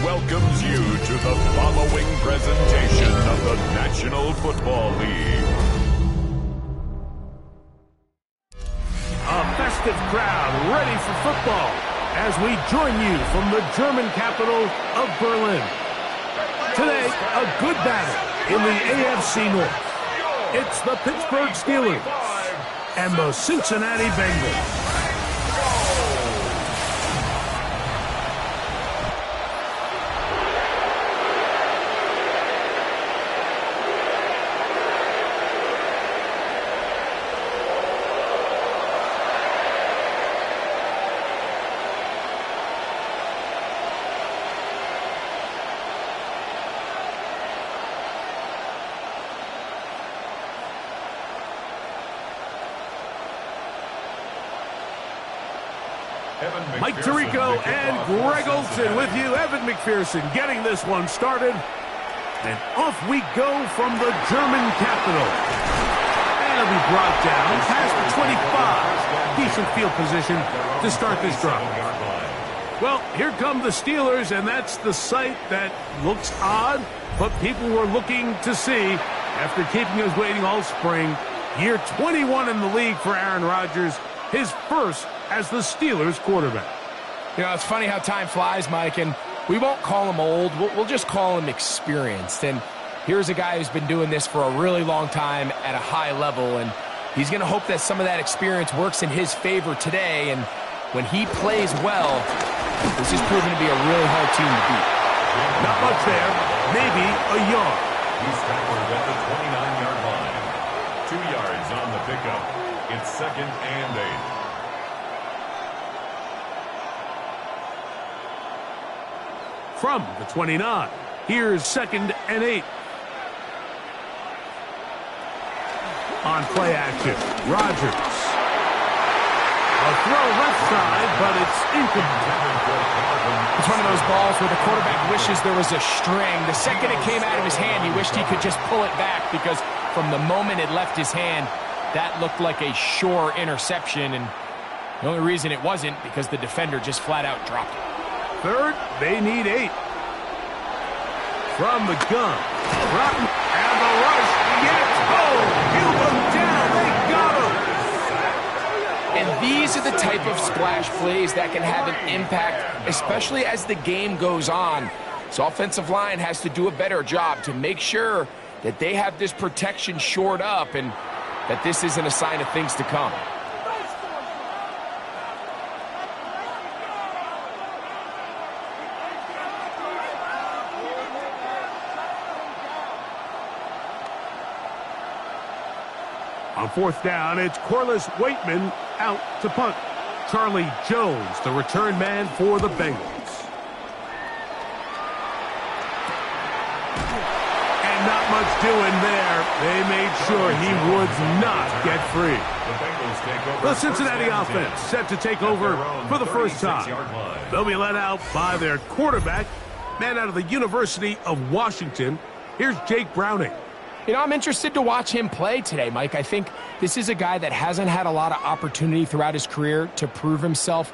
Welcomes you to the following presentation of the National Football League. A festive crowd ready for football as we join you from the German capital of Berlin. Today, a good battle in the AFC North. It's the Pittsburgh Steelers and the Cincinnati Bengals. Mike Tirico and Greg Olson with you. Evan McPherson getting this one started. And off we go from the German capital. And it'll be brought down past the 25. Decent field position to start this drive. Well, here come the Steelers, and that's the sight that looks odd, but people were looking to see after keeping us waiting all spring. Year 21 in the league for Aaron Rodgers, his first as the Steelers quarterback. You know, it's funny how time flies, Mike, and we won't call him old. We'll just call him experienced. And here's a guy who's been doing this for a really long time at a high level, and he's going to hope that some of that experience works in his favor today. And when he plays well, this is proving to be a really hard team to beat. Not much there, maybe a yard. He's tackled at the 29-yard line. 2 yards on the pickup. It's 2nd and 8. From the 29, here's 2nd and 8. On play action, Rodgers. A throw left side, but it's incomplete. It's one of those balls where the quarterback wishes there was a string. The second it came out of his hand, he wished he could just pull it back, because from the moment it left his hand, that looked like a sure interception. And the only reason it wasn't because the defender just flat out dropped it. Third, they need 8. From the gun, Broughton, and the rush gets home. He'll go down. They got him. And these are the type of splash plays that can have an impact, especially as the game goes on. So offensive line has to do a better job to make sure that they have this protection shored up and that this isn't a sign of things to come. On 4th down, it's Corliss Waitman out to punt. Charlie Jones, the return man for the Bengals. And not much doing there. They made sure he would not get free. The Cincinnati offense set to take over for the first time. They'll be led out by their quarterback, man out of the University of Washington. Here's Jake Browning. You know, I'm interested to watch him play today, Mike. I think this is a guy that hasn't had a lot of opportunity throughout his career to prove himself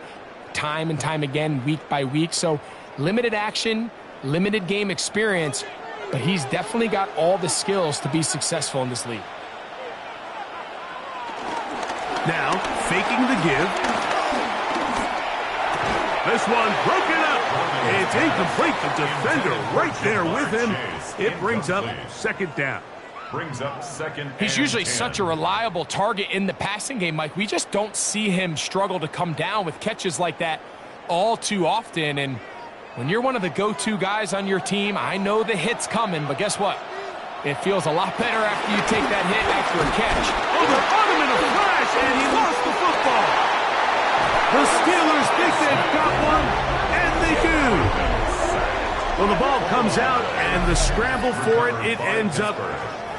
time and time again, week by week. So limited action, limited game experience, but he's definitely got all the skills to be successful in this league. Now, faking the give. This one broken up. It's incomplete. The defender right there with him. It brings up 2nd down. Brings up 2nd. He's usually 10. such a reliable target in the passing game, Mike. We just don't see him struggle to come down with catches like that all too often. And when you're one of the go-to guys on your team, I know the hit's coming, but guess what? It feels a lot better after you take that hit after a catch. Oh, they're on him in a flash, and he lost the football. The Steelers think they've got one, and they do. Well, the ball comes out, and the scramble for it ends up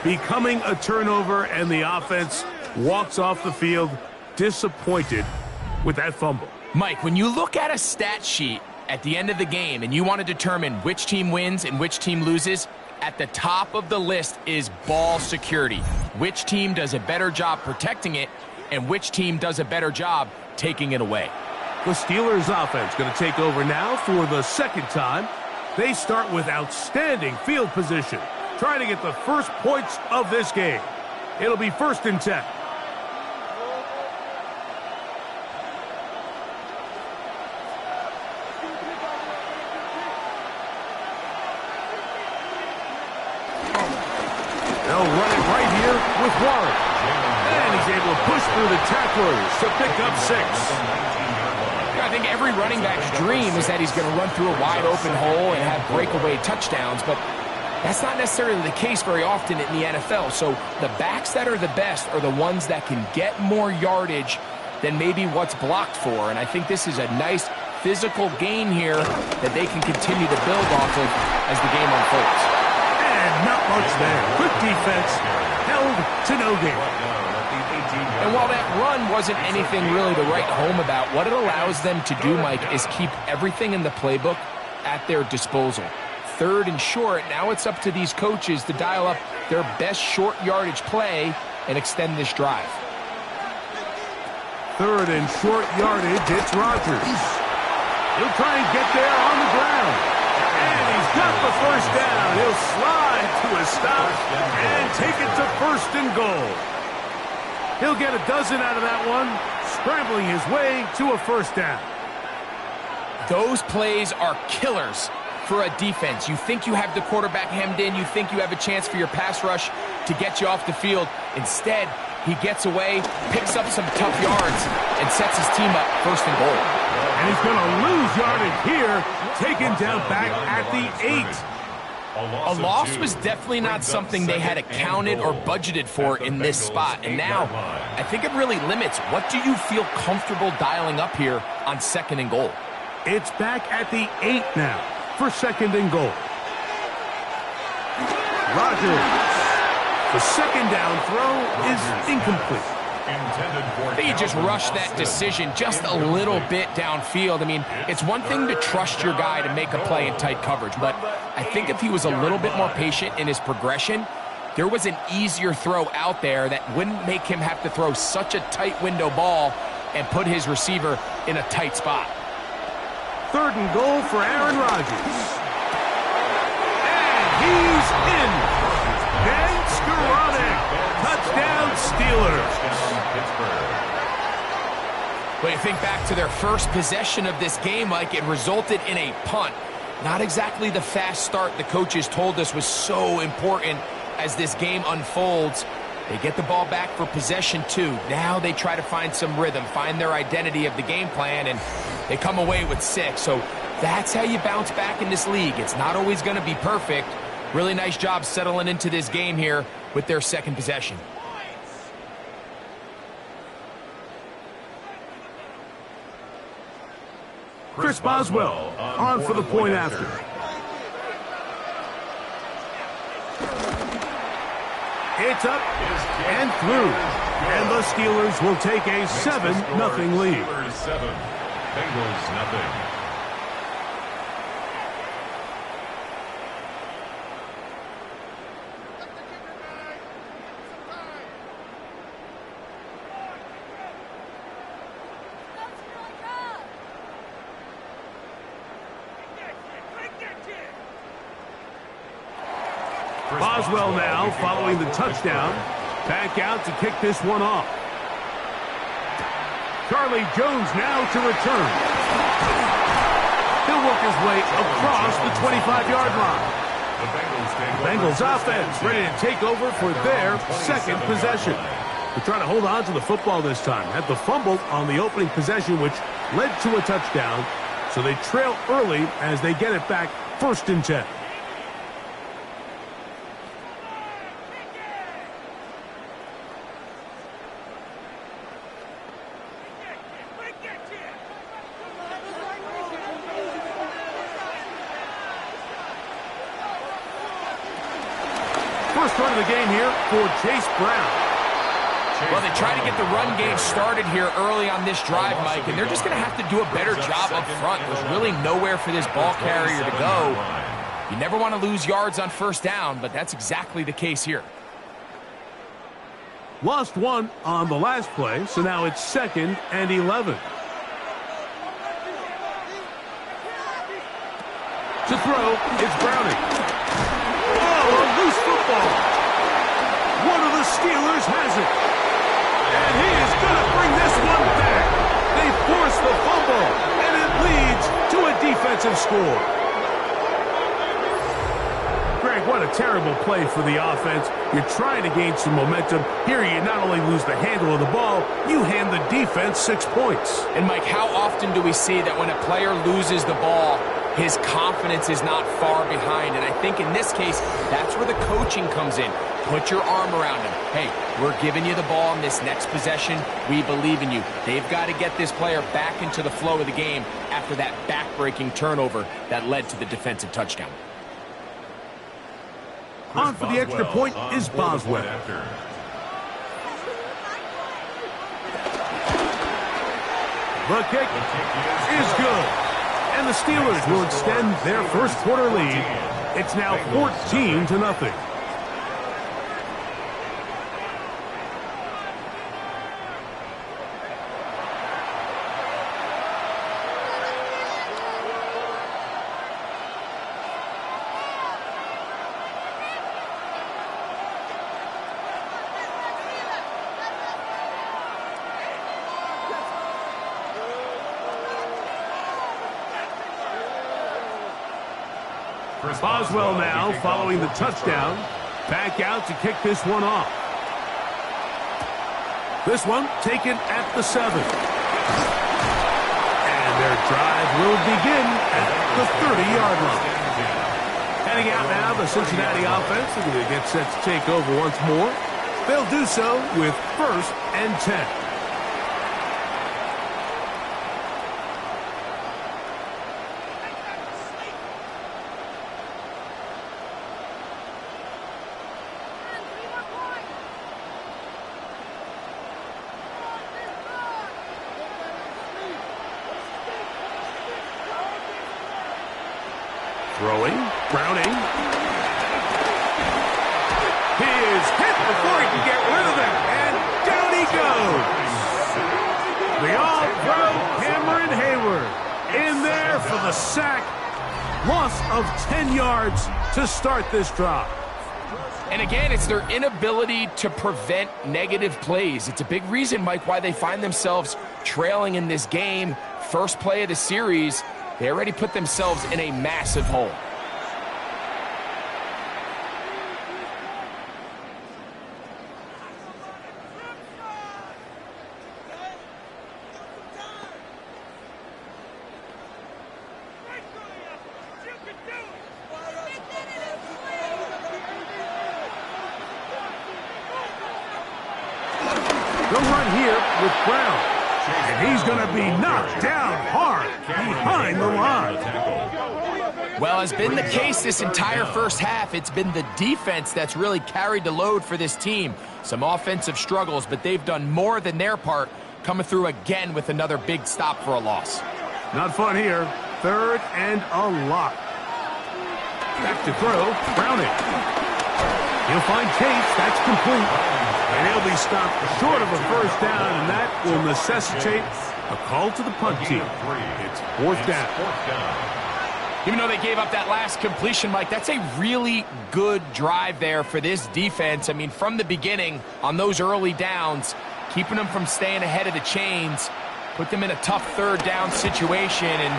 becoming a turnover, and the offense walks off the field disappointed with that fumble. Mike, when you look at a stat sheet at the end of the game and you want to determine which team wins and which team loses, at the top of the list is ball security. Which team does a better job protecting it and which team does a better job taking it away. The Steelers offense going to take over now for the second time. They start with outstanding field position, trying to get the first points of this game. It'll be 1st and 10. They'll run it right here with Warren. And he's able to push through the tacklers to pick up 6. I think every running back's dream is that he's going to run through a wide open hole and have breakaway touchdowns, but that's not necessarily the case very often in the NFL. So the backs that are the best are the ones that can get more yardage than maybe what's blocked for. And I think this is a nice physical gain here that they can continue to build off of as the game unfolds. And not much there. Good defense, held to no gain. And while that run wasn't anything really to write home about, what it allows them to do, Mike, is keep everything in the playbook at their disposal. 3rd and short, now it's up to these coaches to dial up their best short yardage play and extend this drive. 3rd and short yardage, it's Rodgers. He'll try and get there on the ground. And he's got the first down. He'll slide to a stop and take it to 1st and goal. He'll get a dozen out of that one, scrambling his way to a 1st down. Those plays are killers for a defense. You think you have the quarterback hemmed in. You think you have a chance for your pass rush to get you off the field. Instead, he gets away, picks up some tough yards, and sets his team up 1st and goal. And he's going to lose yardage here, taken down back at the 8. A loss was definitely not something they had accounted or budgeted for in this spot. And now, I think it really limits what do you feel comfortable dialing up here on 2nd and goal. It's back at the 8 now for 2nd and goal. Rodgers. The 2nd down throw is incomplete. I think he just rushed that decision just a little bit downfield. I mean, it's one thing to trust your guy to make a play in tight coverage, but I think if he was a little bit more patient in his progression, there was an easier throw out there that wouldn't make him have to throw such a tight window ball and put his receiver in a tight spot. 3rd and goal for Aaron Rodgers. And he's in. Ben Skoranek. Touchdown Steelers. When you think back to their first possession of this game, Mike, it resulted in a punt. Not exactly the fast start the coaches told us was so important as this game unfolds. They get the ball back for possession 2. Now they try to find some rhythm, find their identity of the game plan, and they come away with 6. So that's how you bounce back in this league. It's not always going to be perfect. Really nice job settling into this game here with their 2nd possession. Chris Boswell on for the point after. It's up and through. And the Steelers will take a 7-0 lead. Steelers 7, Bengals nothing. Boswell now following the touchdown. Back out to kick this one off. Charlie Jones now to return. He'll work his way across the 25-yard line. The Bengals offense ready to take over for their 2nd possession. They're trying to hold on to the football this time. Had the fumble on the opening possession, which led to a touchdown. So they trail early as they get it back 1st and 10. First run of the game here for Chase Brown. Well, they try to get the run game started here early on this drive, Mike, and they're just going to have to do a better job up front. There's really nowhere for this ball carrier to go. You never want to lose yards on first down, but that's exactly the case here. Lost one on the last play, so now it's 2nd and 11. To throw, it's Browning. Oh, a loose football. One of the Steelers has it. And he is going to bring this one back. They force the fumble, and it leads to a defensive score. Greg, what a terrible play for the offense. You're trying to gain some momentum. Here you not only lose the handle of the ball, you hand the defense 6 points. And, Mike, how often do we see that when a player loses the ball, his confidence is not far behind? And I think in this case, that's where the coaching comes in. Put your arm around him. Hey, we're giving you the ball in this next possession. We believe in you. They've got to get this player back into the flow of the game after that back-breaking turnover that led to the defensive touchdown. On for the extra point is Boswell. The kick is good. And the Steelers will extend their first quarter lead. It's now 14-0. Boswell now following the touchdown. Back out to kick this one off. This one taken at the 7. And their drive will begin at the 30-yard line. Heading out now, the Cincinnati offense are going to get set to take over once more. They'll do so with 1st and 10. Throwing, Browning. He is hit before he can get rid of it, and down he goes. The all-pro Cameron Hayward in there for the sack. Loss of 10 yards to start this drive. And again, it's their inability to prevent negative plays. It's a big reason, Mike, why they find themselves trailing in this game. First play of the series, they already put themselves in a massive hole. The run here with Brown. And he's going to be knocked down hard behind the line. Well, has been the case this entire first half. It's been the defense that's really carried the load for this team. Some offensive struggles, but they've done more than their part, coming through again with another big stop for a loss. Not fun here. 3rd and a lot. Back to throw. Browning. He'll find Chase. That's complete. And he'll be stopped short of a first down, and that will necessitate a call to the punt team. It's 4th down. Even though they gave up that last completion, Mike, that's a really good drive there for this defense. I mean, from the beginning, on those early downs, keeping them from staying ahead of the chains, put them in a tough 3rd down situation, and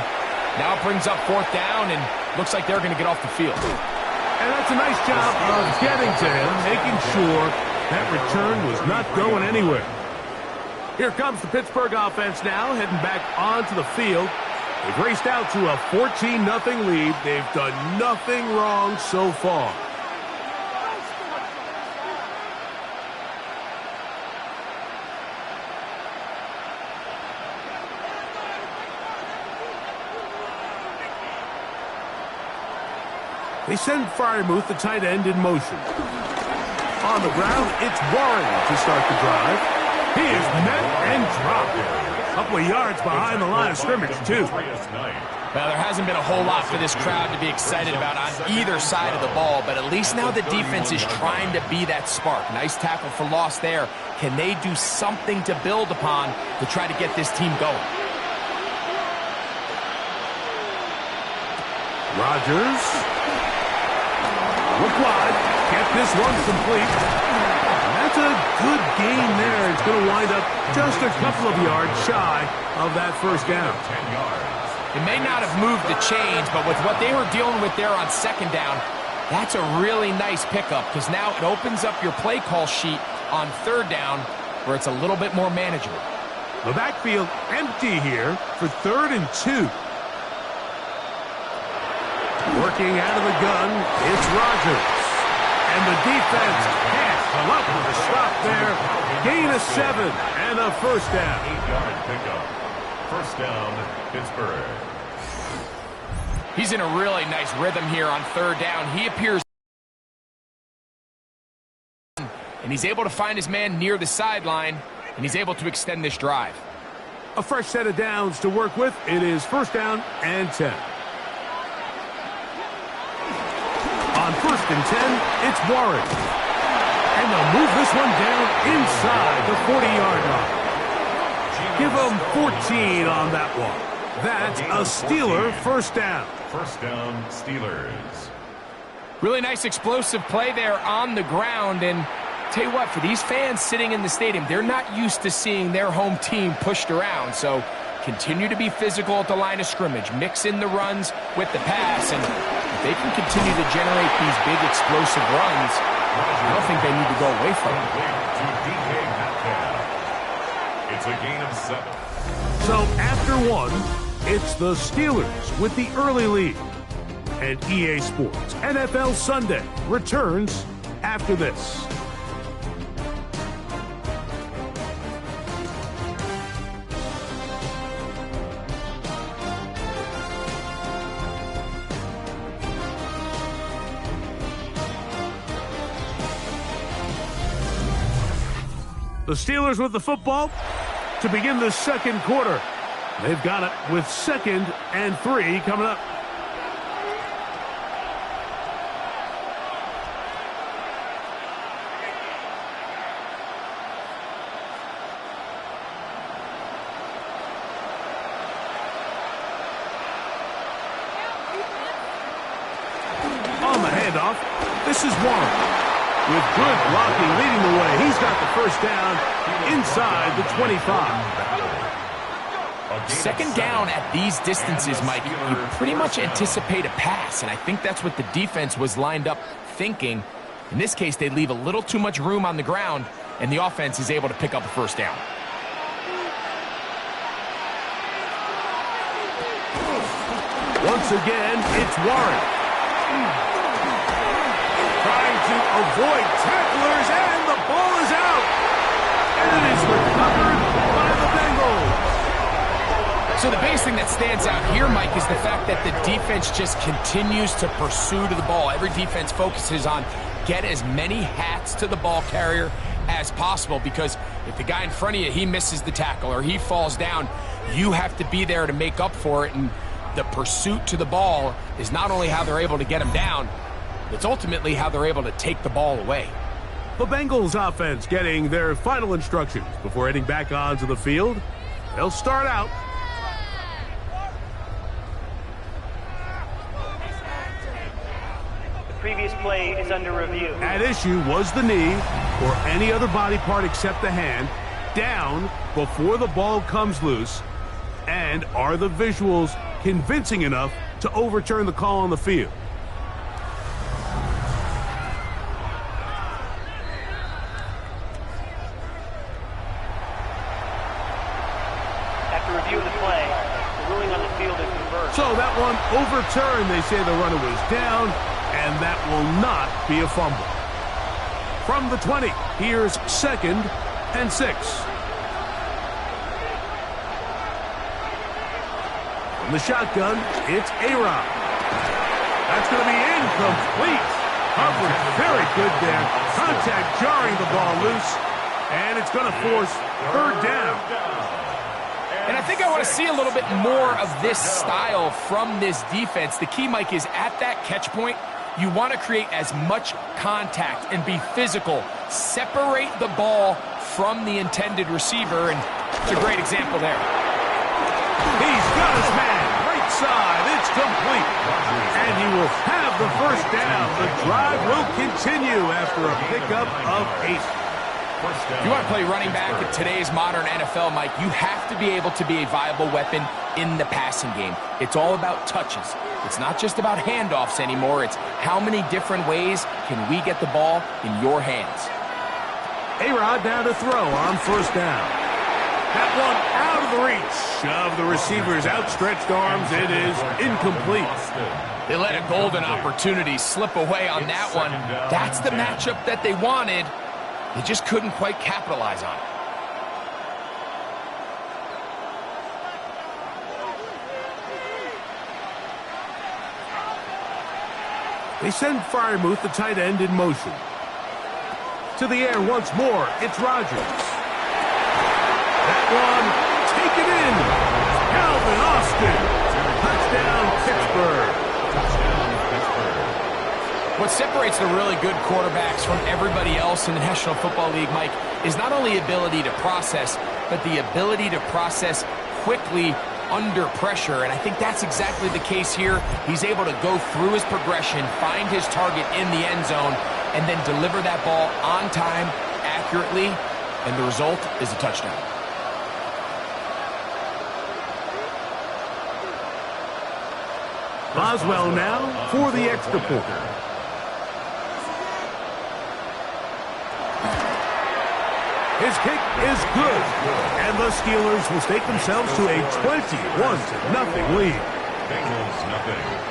now it brings up 4th down, and looks like they're going to get off the field. And that's a nice job of getting to him, making sure that return was not going anywhere. Here comes the Pittsburgh offense now, heading back onto the field. They've raced out to a 14-0 lead. They've done nothing wrong so far. They send Freiermuth, the tight end, in motion. On the ground, it's Warren to start the drive. He is met and dropped. A couple of yards behind the line of scrimmage, too. Well, there hasn't been a whole lot for this crowd to be excited about on either side of the ball, but at least now the defense is trying to be that spark. Nice tackle for loss there. Can they do something to build upon to try to get this team going? Rodgers. Look wide. Get this one complete. That's a good gain there. It's going to wind up just a couple of yards shy of that first down. 10 yards. It may not have moved the chains, but with what they were dealing with there on second down, that's a really nice pickup because now it opens up your play call sheet on third down where it's a little bit more manageable. The backfield empty here for 3rd and 2. Working out of the gun, it's Rodgers. And the defense can't come up with a stop there. Gain of 7 and a first down. 8-yard pickup. First down, Pittsburgh. He's in a really nice rhythm here on third down. He appears and he's able to find his man near the sideline, and he's able to extend this drive. A fresh set of downs to work with. It is first down and 10. On 1st and 10, it's Warren. And they'll move this one down inside the 40-yard line. Give them 14 on that one. That's a Steeler first down. First down, Steelers. Really nice explosive play there on the ground. And tell you what, for these fans sitting in the stadium, they're not used to seeing their home team pushed around. So continue to be physical at the line of scrimmage. Mix in the runs with the pass. And if they can continue to generate these big explosive runs, I don't think they need to go away from it. It's a gain of 7. So after one, it's the Steelers with the early lead. And EA Sports NFL Sunday returns after this. The Steelers with the football to begin the second quarter. They've got it with 2nd and 3 coming up. On the handoff, this is Warren. With good blocking leading the way, he's got the first down inside the 25. Second down at these distances, Mike, you pretty much anticipate a pass, and I think that's what the defense was lined up thinking. In this case, they leave a little too much room on the ground, and the offense is able to pick up a first down. Once again, it's Warren. Trying to avoid tacklers, and the ball is out. And it is recovered by the Bengals. So the biggest thing that stands out here, Mike, is the fact that the defense just continues to pursue to the ball. Every defense focuses on get as many hats to the ball carrier as possible, because if the guy in front of you, he misses the tackle or he falls down, you have to be there to make up for it. And the pursuit to the ball is not only how they're able to get him down, it's ultimately how they're able to take the ball away. The Bengals offense getting their final instructions before heading back onto the field. They'll start out. The previous play is under review. At issue was the knee or any other body part except the hand down before the ball comes loose. And are the visuals convincing enough to overturn the call on the field? So that one overturned. They say the runner was down, and that will not be a fumble. From the 20, here's 2nd and 6. From the shotgun, it's A-Rod. That's going to be incomplete. Coverage very good there. Contact jarring the ball loose. And it's going to force third down. And I think I want to see a little bit more of this style from this defense. The key, Mike, is at that catch point, you want to create as much contact and be physical. Separate the ball from the intended receiver, and it's a great example there. He's got his man. Right side. It's complete. And he will have the first down. The drive will continue after a pickup of 8. If you want to play running back in today's modern NFL, Mike, you have to be able to be a viable weapon in the passing game. It's all about touches. It's not just about handoffs anymore. It's how many different ways can we get the ball in your hands. A-Rod down to throw on first down. That one out of the reach of the receiver's outstretched arms. It is incomplete. They let a golden opportunity slip away on that one. That's the matchup that they wanted. They just couldn't quite capitalize on it. They send Freiermuth, the tight end, in motion. To the air once more, it's Rodgers. That one, taken in. Calvin Austin. Touchdown, Pittsburgh. What separates the really good quarterbacks from everybody else in the National Football League, Mike, is not only ability to process, but the ability to process quickly under pressure. And I think that's exactly the case here. He's able to go through his progression, find his target in the end zone, and then deliver that ball on time, accurately, and the result is a touchdown. Boswell now for the extra point. His kick is good, and the Steelers will stake themselves to a 21-0 lead. Bengals nothing.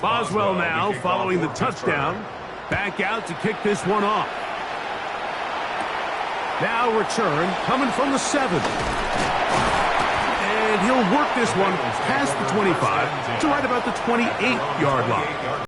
Boswell now following the touchdown. Back out to kick this one off. Now return coming from the 7. And he'll work this one past the 25 to right about the 28-yard line.